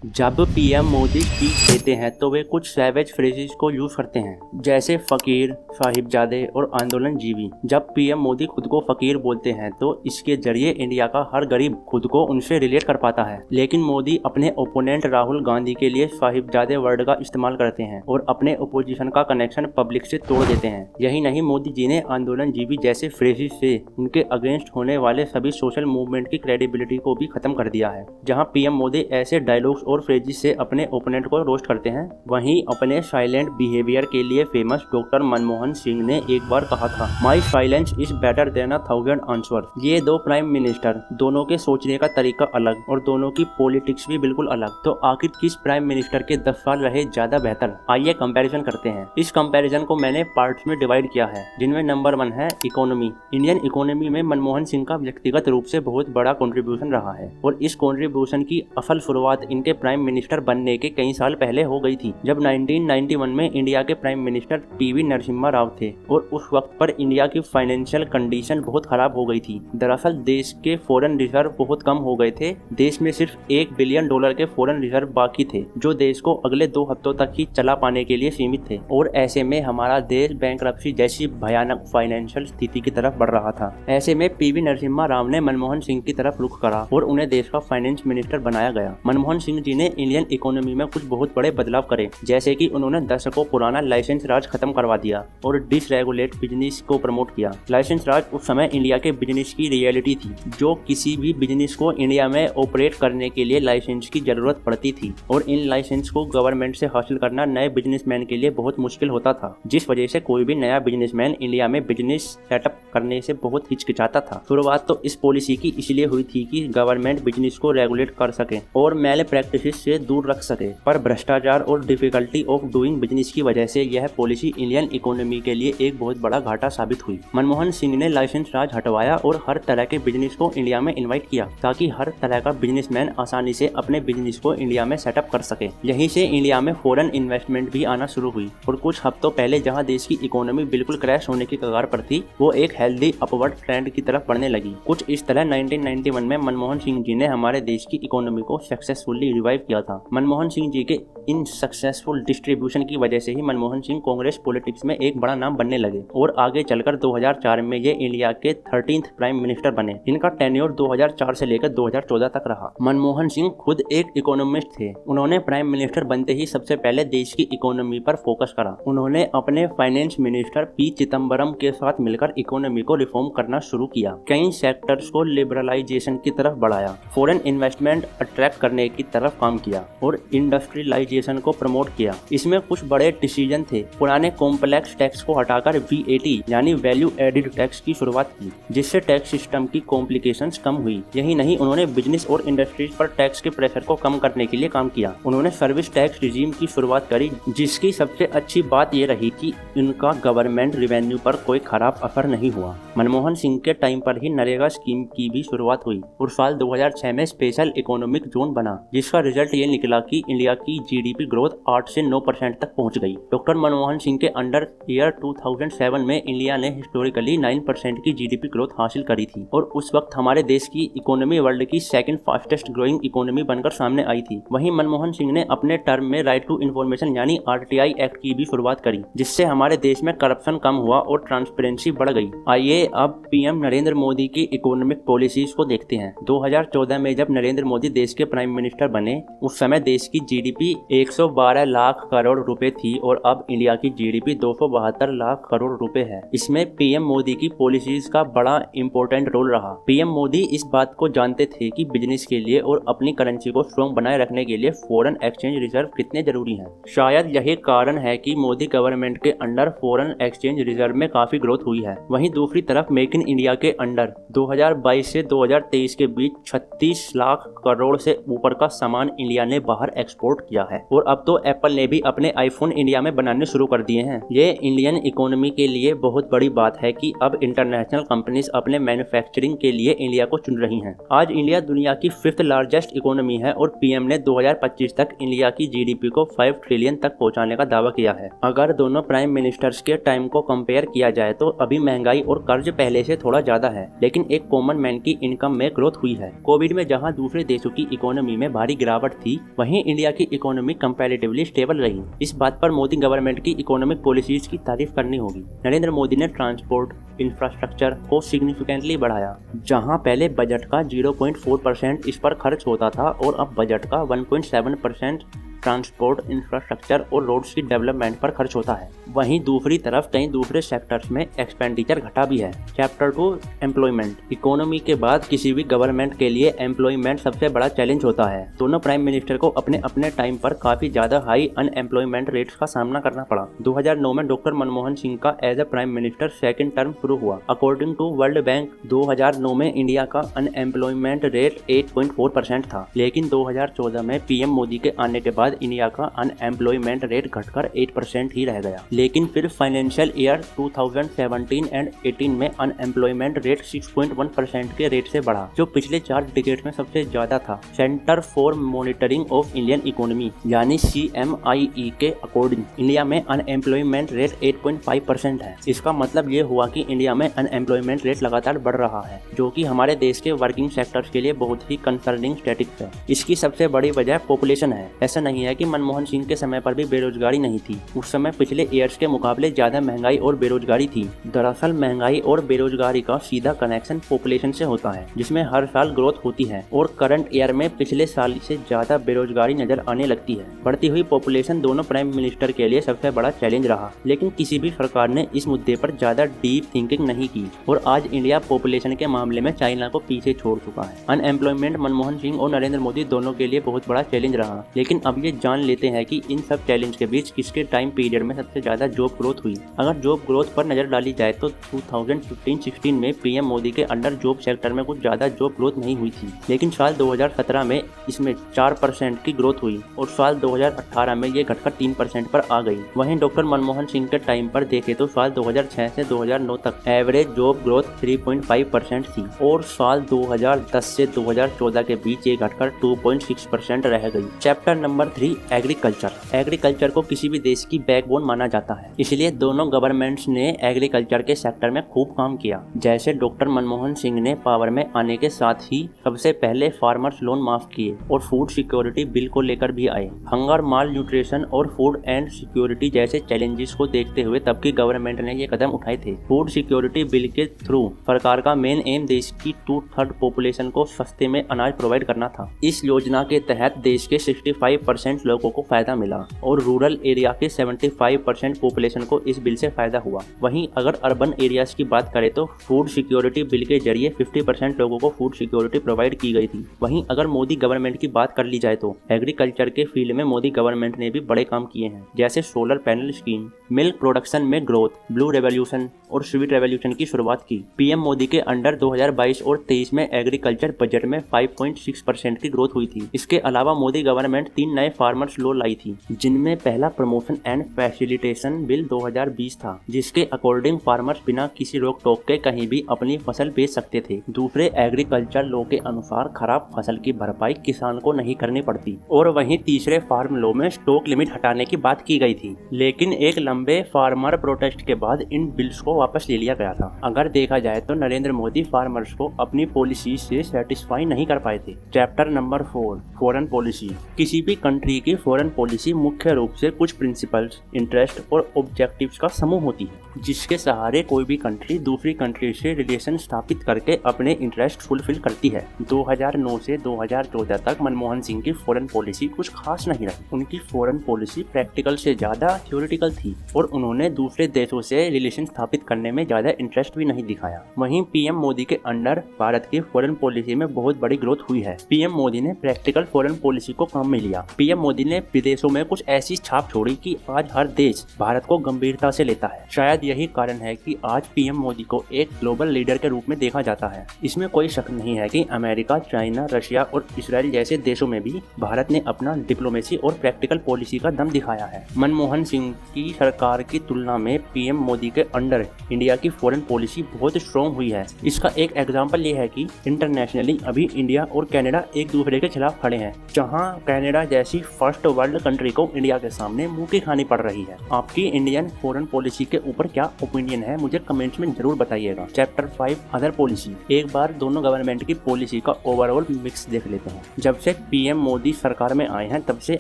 जब PM Modi speech देते हैं तो वे कुछ सैवेज फ्रेजेस को यूज करते हैं, जैसे फकीर, साहिबजादे और आंदोलन जीवी। जब पीएम मोदी खुद को फकीर बोलते हैं तो इसके जरिए इंडिया का हर गरीब खुद को उनसे रिलेट कर पाता है। लेकिन मोदी अपने ओपोनेंट राहुल गांधी के लिए साहिबजादे वर्ड का इस्तेमाल करते हैं और अपने ओपोजिशन का कनेक्शन पब्लिक से तोड़ देते हैं। यही नहीं, मोदी जी ने आंदोलन जीवी जैसे फ्रेजेस से उनके अगेंस्ट होने वाले सभी सोशल मूवमेंट की क्रेडिबिलिटी को भी खत्म कर दिया है। जहां पीएम मोदी ऐसे डायलॉग्स और फ्रेजेस से अपने ओपोनेंट को रोस्ट करते हैं, वहीं अपने साइलेंट बिहेवियर के लिए फेमस डॉक्टर मनमोहन सिंह ने एक बार कहा था, my silence is better than 1000 answer. ये दो प्राइम मिनिस्टर, दोनों के सोचने का तरीका अलग और दोनों की पॉलिटिक्स भी बिल्कुल अलग। तो आखिर किस प्राइम मिनिस्टर के 10 साल रहे ज्यादा बेहतर? आइए कंपैरिजन करते हैं। इस कंपैरिजन को मैंने पार्ट्स में डिवाइड किया है, जिनमें नंबर 1 है इकोनॉमी। इंडियन इकोनॉमी में मनमोहन सिंह का व्यक्तिगत रूप से बहुत बड़ा कंट्रीब्यूशन रहा है और इस कंट्रीब्यूशन की असल शुरुआत इनके प्राइम मिनिस्टर बनने के कई साल पहले हो गई थी, जब 1991 में इंडिया के prime minister PV Narasimha Rao थे और उस वक्त पर इंडिया की फाइनेंशियल कंडीशन बहुत खराब हो गई थी। दरअसल देश के फॉरेन रिजर्व बहुत कम हो गए थे। देश में सिर्फ $1 बिलियन के फॉरेन रिजर्व बाकी थे, जो देश को अगले 2 हफ्तों तक ही चला पाने के लिए सीमित थे। और ऐसे में हमारा देश बैंकरप्सी जैसी भयानक फाइनेंशियल स्थिति की तरफ बढ़ रहा था। ऐसे में पीवी नरसिम्हा राव ने मनमोहन सिंह की तरफ रुख करा और उन्हें देश का फाइनेंस मिनिस्टर बनाया गया। मनमोहन सिंह जी ने इंडियन इकोनॉमी में कुछ बहुत बड़े बदलाव करे, जैसे कि उन्होंने दशकों पुराना लाइसेंस राज खत्म करवा दिया और डिसरेगुलेट बिजनेस को प्रमोट किया। लाइसेंस राज उस समय इंडिया के बिजनेस की रियलिटी थी, जो किसी भी बिजनेस को इंडिया में ऑपरेट करने के लिए लाइसेंस की जरूरत पड़ती थी और इन लाइसेंस को गवर्नमेंट से हासिल करना नए बिजनेसमैन के लिए बहुत मुश्किल होता था, जिस वजह से कोई भी नया बिजनेसमैन इंडिया में बिजनेस सेटअप करने से बहुत हिचकिचाता था। शुरुआत तो इस पॉलिसी की इसलिए हुई थी कि गवर्नमेंट बिजनेस को रेगुलेट कर सके और मैल प्रैक्टिसेस से दूर रख सके, पर भ्रष्टाचार और डिफिकल्टी ऑफ डूइंग बिजनेस की वजह से यह पॉलिसी इंडियन इकोनॉमी के लिए एक बहुत बड़ा घाटा साबित हुई। मनमोहन सिंह ने लाइसेंस राज हटवाया और हर तरह के बिजनेस को इंडिया में इन्वाइट किया, ताकि हर तरह का बिजनेसमैन आसानी से अपने बिजनेस को इंडिया में सेटअप कर सके। यहीं से इंडिया में फॉरेन इन्वेस्टमेंट भी आना शुरू हुई और कुछ हफ्तों पहले जहां देश की इकोनॉमी बिल्कुल क्रैश होने की कगार पर थी, वो एक हेल्दी अपवर्ड ट्रेंड की तरफ बढ़ने लगी। कुछ इस तरह 1991 में मनमोहन सिंह जी ने हमारे देश की इकोनॉमी को सक्सेसफुली रिवाइव किया था। मनमोहन सिंह जी के इन सक्सेसफुल डिस्ट्रीब्यूशन की वजह से ही मनमोहन सिंह कांग्रेस पॉलिटिक्स में एक बड़ा नाम बनने लगे और आगे चलकर 2004 में ये इंडिया के 13th प्राइम मिनिस्टर बने। इनका टेन्योर 2004 से लेकर 2014 तक रहा। मनमोहन सिंह खुद एक इकोनॉमिस्ट थे। उन्होंने प्राइम मिनिस्टर बनते ही सबसे पहले देश की इकोनॉमी पर फोकस करा। उन्होंने अपने फाइनेंस मिनिस्टर पी चिदम्बरम के साथ मिलकर इकोनॉमी को रिफॉर्म करना शुरू किया, कई सेक्टर्स को लिबरलाइजेशन की तरफ बढ़ाया, फॉरेन इन्वेस्टमेंट अट्रैक्ट करने की तरफ काम किया और इंडस्ट्रियलाइजेशन को प्रमोट किया। इसमें कुछ बड़े डिसीजन थे। पुराने कॉम्प्लेक्स टैक्स को हटाकर VAT यानी वैल्यू एडिड टैक्स की शुरुआत की, जिससे टैक्स सिस्टम की कॉम्प्लिकेशंस कम हुई। यही नहीं, उन्होंने बिजनेस और इंडस्ट्रीज पर टैक्स के प्रेशर को कम करने के लिए काम किया। उन्होंने सर्विस टैक्स रिजीम की शुरुआत करी, जिसकी सबसे अच्छी बात यह रही कि इनका गवर्नमेंट रेवेन्यू पर कोई खराब असर नहीं हुआ। मनमोहन सिंह के टाइम पर ही नरेगा स्कीम की भी शुरुआत हुई और साल 2006 में स्पेशल इकोनॉमिक जोन बना, जिसका रिजल्ट ये निकला कि इंडिया की GDP ग्रोथ 8 से 9% तक पहुंच गई। डॉक्टर मनमोहन सिंह के अंडर ईयर 2007 में इंडिया ने हिस्टोरिकली 9% की GDP ग्रोथ हासिल करी थी और उस वक्त हमारे देश की इकोनॉमी वर्ल्ड की सेकंड फास्टेस्ट ग्रोइंग इकोनॉमी बनकर सामने आई थी। वहीं मनमोहन सिंह ने अपने टर्म में राइट टू इन्फॉर्मेशन यानी RTI एक्ट की भी शुरुआत करी, जिससे हमारे देश में करप्शन कम हुआ और ट्रांसपेरेंसी बढ़ गई। आइए अब पीएम नरेंद्र मोदी की इकोनॉमिक पॉलिसीज को देखते हैं। 2014 में जब नरेंद्र मोदी देश के प्राइम मिनिस्टर बने, उस समय देश की GDP 112 लाख करोड़ रुपए थी और अब इंडिया की GDP 272 लाख करोड़ रुपए है। इसमें पीएम मोदी की पॉलिसीज का बड़ा इंपॉर्टेंट रोल रहा। पीएम मोदी इस बात को जानते थे कि बिजनेस के लिए और अपनी करेंसी को स्ट्रॉन्ग बनाए रखने के लिए फॉरेन एक्सचेंज रिजर्व कितने जरूरी हैं। शायद यही कारण है कि मोदी गवर्नमेंट के अंडर फॉरेन एक्सचेंज रिजर्व में काफी ग्रोथ हुई है। वहीं दूसरी तरफ मेक इन इंडिया के अंडर 2022 से 2023 के बीच 36 लाख करोड़ से ऊपर का सामान इंडिया ने बाहर एक्सपोर्ट किया है और अब तो एप्पल ने भी अपने आईफोन इंडिया में बनाने शुरू कर दिए हैं। ये इंडियन इकोनॉमी के लिए बहुत बड़ी बात है कि अब इंटरनेशनल कंपनीज अपने मैन्युफैक्चरिंग के लिए इंडिया को चुन रही हैं। आज इंडिया दुनिया की 5th लार्जेस्ट इकोनॉमी है और पीएम ने 2025 तक इंडिया की GDP को 5 ट्रिलियन तक पहुंचाने का दावा किया है। अगर दोनों प्राइम मिनिस्टर्स के टाइम को कंपेयर किया जाए तो अभी महंगाई और कर्ज पहले से थोड़ा ज्यादा है, लेकिन एक कॉमन मैन की इनकम में ग्रोथ हुई है। कोविड में जहां दूसरे देशों की इकोनॉमी में भारी गिरावट गिरावट थी, वहीं इंडिया की इकोनॉमी कंपैरेटिवली स्टेबल रही। इस बात पर मोदी गवर्नमेंट की इकोनॉमिक पॉलिसीज की तारीफ करनी होगी। नरेंद्र मोदी ने ट्रांसपोर्ट इंफ्रास्ट्रक्चर को सिग्निफिकेंटली बढ़ाया, जहां पहले बजट का 0.4% इस पर खर्च होता था और अब बजट का 1.7% ट्रांसपोर्ट इंफ्रास्ट्रक्चर और रोड्स की डेवलपमेंट पर खर्च होता है। वहीं दूसरी तरफ कई दूसरे सेक्टर्स में एक्सपेंडिचर घटा भी है। Chapter 2 employment. इकोनॉमी के बाद किसी भी गवर्नमेंट के लिए एम्प्लॉयमेंट सबसे बड़ा चैलेंज होता है। दोनों प्राइम मिनिस्टर को अपने अपने टाइम पर काफी ज्यादा हाई अनएम्प्लॉयमेंट रेट्स का सामना करना पड़ा। 2009 में डॉक्टर मनमोहन सिंह का as a prime minister second term शुरू हुआ। अकॉर्डिंग टू वर्ल्ड बैंक 2009 में इंडिया का अनएम्प्लॉयमेंट रेट 8.4% था, लेकिन 2014 में पीएम मोदी के आने के बाद इंडिया का अनएम्प्लॉयमेंट रेट घटकर 8% ही रह गया। लेकिन फिर फाइनेंशियल ईयर 2017 एंड 18 में अनएम्प्लॉयमेंट रेट 6.1% के रेट से बढ़ा, जो पिछले 4 डिकेड में सबसे ज्यादा था। Centre for monitoring of Indian economy यानी CMIE के अकॉर्डिंग इंडिया में अनएम्प्लॉयमेंट रेट 8.5% है। इसका मतलब ये हुआ कि इंडिया में अनएम्प्लॉयमेंट रेट लगातार बढ़ रहा है, जो कि हमारे देश के वर्किंग सेक्टर्स के लिए बहुत ही कंसर्निंग स्टैटिस्टिक्स है। इसकी सबसे बड़ी वजह पॉपुलेशन है। ऐसा नहीं है कि मनमोहन सिंह के समय पर भी बेरोजगारी नहीं थी। उस समय पिछले ईयर्स के मुकाबले ज्यादा महंगाई और बेरोजगारी थी। दरअसल महंगाई और बेरोजगारी का सीधा कनेक्शन पॉपुलेशन से होता है, जिसमें हर साल ग्रोथ होती है और करंट ईयर में पिछले साल से ज्यादा बेरोजगारी नजर आने लगती है। बढ़ती हुई पॉपुलेशन दोनों प्राइम मिनिस्टर के लिए सबसे बड़ा चैलेंज रहा, लेकिन किसी भी सरकार ने इस मुद्दे पर ज्यादा डीप थिंकिंग नहीं की और आज इंडिया पॉपुलेशन के मामले में चाइना को पीछे छोड़ चुका है। अनएम्प्लॉयमेंट मनमोहन सिंह और नरेंद्र मोदी दोनों के लिए बहुत बड़ा चैलेंज रहा, लेकिन अब ये जान लेते हैं कि इन सब चैलेंज के बीच किसके टाइम पीरियड में सबसे ज्यादा जॉब ग्रोथ हुई। अगर जॉब ग्रोथ पर नजर डाली जाए तो 2015-16 में पीएम मोदी के अंडर जॉब सेक्टर में कुछ ज्यादा जॉब ग्रोथ नहीं हुई थी, लेकिन साल 2017 में इसमें 4% की ग्रोथ हुई और साल 2018 में ये घटकर 3% पर आ गई। वहीं डॉक्टर मनमोहन सिंह के टाइम पर देखें तो साल 2006 से 2009 तक एवरेज जॉब ग्रोथ 3.5% थी और साल 2010 से 2014 के बीच ये घटकर 2.6% रह गई। Chapter number 3 agriculture. एग्रीकल्चर को किसी भी देश की बैकबोन माना जाता है, इसलिए दोनों गवर्नमेंट्स ने एग्रीकल्चर के सेक्टर में खूब काम किया। जैसे डॉक्टर मनमोहन सिंह ने पावर में आने के साथ ही सबसे पहले फार्मर्स लोन माफ किए और फूड सिक्योरिटी बिल को लेकर भी आए। हंगर, माल न्यूट्रिशन और फूड एंड सिक्योरिटी जैसे चैलेंजेस को देखते हुए तब की गवर्नमेंट ने ये कदम उठाए थे। फूड सिक्योरिटी बिल के थ्रू सरकार का मेन एम देश की 2/3 पॉपुलेशन को सस्ते में अनाज प्रोवाइड करना था। इस योजना के तहत देश के 65% लोगों को फायदा मिला और रूरल एरिया के 75% पॉपुलेशन को इस बिल से फायदा हुआ। वहीं अगर अर्बन एरियाज की बात करें तो फूड सिक्योरिटी बिल के जरिए 50% लोगों को फूड सिक्योरिटी प्रोवाइड की गई थी। वहीं अगर मोदी गवर्नमेंट की बात कर ली जाए तो एग्रीकल्चर के फील्ड में मोदी गवर्नमेंट ने भी बड़े काम किए हैं, जैसे solar panel scheme, milk production में ग्रोथ, ब्लू रेवोल्यूशन और स्वीट रेवोल्यूशन की शुरुआत की। पीएम मोदी के अंडर 2022 और 23 में एग्रीकल्चर बजट में 5.6% की ग्रोथ हुई थी। इसके अलावा मोदी गवर्नमेंट 3 नए फार्मर्स लॉ लाई थी, जिनमें पहला प्रमोशन एंड फैसिलिटेशन बिल 2020 था, जिसके अकॉर्डिंग फार्मर्स बिना किसी रोक टोक के कहीं भी अपनी फसल बेच सकते थे। दूसरे एग्रीकल्चर लॉ के अनुसार खराब फसल की भरपाई किसान को नहीं करनी पड़ती और वहीं तीसरे फार्म लॉ में स्टॉक लिमिट हटाने की बात की गई थी, लेकिन एक लंबे फार्मर प्रोटेस्ट के बाद इन बिल्स को वापस ले लिया गया था। अगर देखा जाए तो नरेंद्र मोदी फार्मर्स को अपनी पॉलिसी से सेटिस्फाई नहीं कर पाए थे। Chapter number 4 foreign policy. किसी भी कंट्री की फॉरेन पॉलिसी मुख्य रूप से कुछ प्रिंसिपल्स, इंटरेस्ट और ऑब्जेक्टिव्स का समूह होती है, जिसके सहारे कोई भी कंट्री दूसरी कंट्री से रिलेशन स्थापित करके अपने इंटरेस्ट फुलफिल करती है। 2009 से 2014 तक मनमोहन सिंह की फॉरेन पॉलिसी कुछ खास नहीं रही। उनकी फॉरेन पॉलिसी प्रैक्टिकल से ज्यादा थ्योरेटिकल थी और उन्होंने दूसरे देशों से रिलेशन स्थापित करने में ज्यादा इंटरेस्ट भी नहीं दिखाया। वहीं पीएम मोदी के अंडर भारत की फॉरेन पॉलिसी में बहुत बड़ी ग्रोथ हुई है। पीएम मोदी ने प्रैक्टिकल फॉरेन पॉलिसी को काम में लिया। पीएम मोदी ने विदेशों में कुछ ऐसी छाप छोड़ी कि आज हर देश भारत को गंभीरता से लेता है। शायद यही कारण है कि आज पीएम मोदी को एक ग्लोबल लीडर के रूप में देखा जाता है। इसमें कोई शक नहीं है कि अमेरिका, चाइना, रशिया और इसराइल जैसे देशों में भी भारत ने अपना डिप्लोमेसी और प्रैक्टिकल पॉलिसी का दम दिखाया है। मनमोहन सिंह की सरकार की तुलना में पीएम मोदी के अंडर इंडिया की फॉरेन पॉलिसी बहुत स्ट्रॉन्ग हुई है। इसका एक एग्जाम्पल ये है कि इंटरनेशनली अभी इंडिया और कनाडा एक दूसरे के खिलाफ खड़े हैं। जहाँ कनाडा जैसी फर्स्ट वर्ल्ड कंट्री को इंडिया के सामने मुंह की खानी पड़ रही है। आपकी इंडियन फॉरेन पॉलिसी के ऊपर क्या ओपिनियन है मुझे कमेंट्स में जरूर बताइएगा। Chapter 5 other policy. एक बार दोनों गवर्नमेंट की पॉलिसी का ओवरऑल मिक्स देख लेते हैं। जब से पीएम मोदी सरकार में आए हैं तब से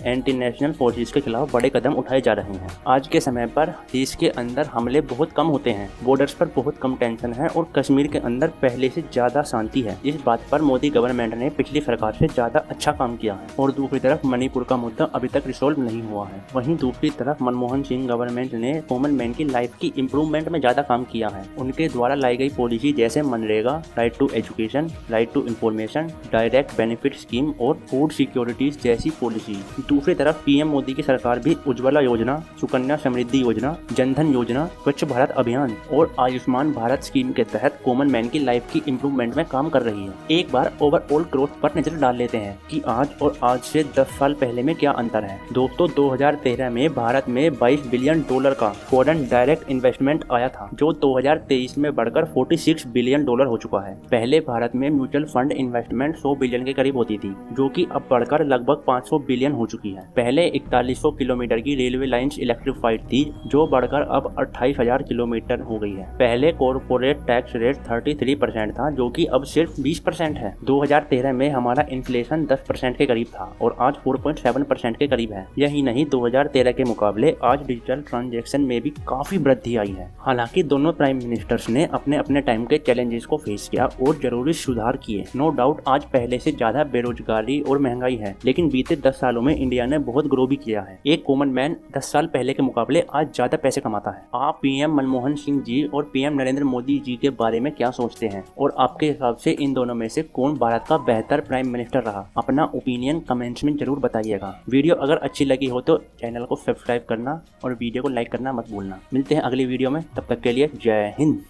एंटी नेशनल फोर्सेस के खिलाफ बड़े कदम उठाए जा रहे हैं। आज के समय पर देश के अंदर हमले बहुत कम होते हैं, बॉर्डर्स पर बहुत कम टेंशन है और कश्मीर के अंदर पहले से ज्यादा शांति है। इस बात पर मोदी गवर्नमेंट ने पिछली सरकार से ज्यादा अच्छा काम किया है। और दूसरी तरफ मणिपुर का मुद्दा अभी तक रिसोल्व नहीं हुआ है। वहीं दूसरी तरफ मनमोहन सिंह गवर्नमेंट ने कॉमन मैन की लाइफ की इम्प्रूवमेंट में ज्यादा काम किया है। उनके द्वारा लाई गई पॉलिसी जैसे मनरेगा, right to education, right to information, direct benefit scheme और फूड सिक्योरिटीज जैसी पॉलिसी। दूसरी तरफ पीएम मोदी की सरकार भी उज्ज्वला योजना, सुकन्या समृद्धि योजना, जनधन योजना, स्वच्छ भारत अभियान और आयुष्मान भारत स्कीम के तहत कॉमन मैन की लाइफ की इम्प्रूवमेंट में काम कर रही है। एक बार ओवरऑल ग्रोथ पर नजर डाल लेते हैं कि आज और आज से 10 साल पहले में क्या अंतर है। दोस्तों 2013 में भारत में $22 बिलियन का फॉरेन डायरेक्ट इन्वेस्टमेंट आया था, जो 2023 में बढ़कर $46 बिलियन हो चुका है। पहले भारत में म्यूचुअल फंड इन्वेस्टमेंट 100 बिलियन के करीब होती थी, जो कि अब बढ़कर लगभग 500 बिलियन हो चुकी है। पहले 4100 किलोमीटर की रेलवे लाइंस इलेक्ट्रिफाइड थी, जो बढ़कर अब 28,000 किलोमीटर हो गई है। पहले कॉर्पोरेट टैक्स रेट 33% था, जो कि अब सिर्फ 20% है। 2013 में हमारा इन्फ्लेशन 10% के करीब था और आज 4.7% के करीब है। यही नहीं, 2013 के मुकाबले आज डिजिटल ट्रांजैक्शन में भी काफी वृद्धि आई है। हालांकि दोनों प्राइम मिनिस्टर्स ने अपने अपने टाइम के चैलेंजेस को फेस किया और जरूरी सुधार किए। नो डाउट आज पहले से ज्यादा बेरोजगारी और महंगाई है, लेकिन बीते 10 सालों में इंडिया ने बहुत ग्रो भी किया है। एक कॉमन मैन 10 साल पहले के मुकाबले आज ज्यादा पैसे कमाता है। आप पीएम मनमोहन सिंह जी और पीएम नरेंद्र मोदी जी के बारे में क्या सोचते हैं और आपके हिसाब से इन दोनों में से कौन भारत का बेहतर प्राइम मिनिस्टर रहा? अपना ओपिनियन कमेंट्स में जरूर बताइएगा। वीडियो अगर अच्छी लगी हो तो चैनल को सब्सक्राइब करना और वीडियो को लाइक करना मत भूलना। मिलते हैं अगली वीडियो में, तब तक के लिए जय हिंद।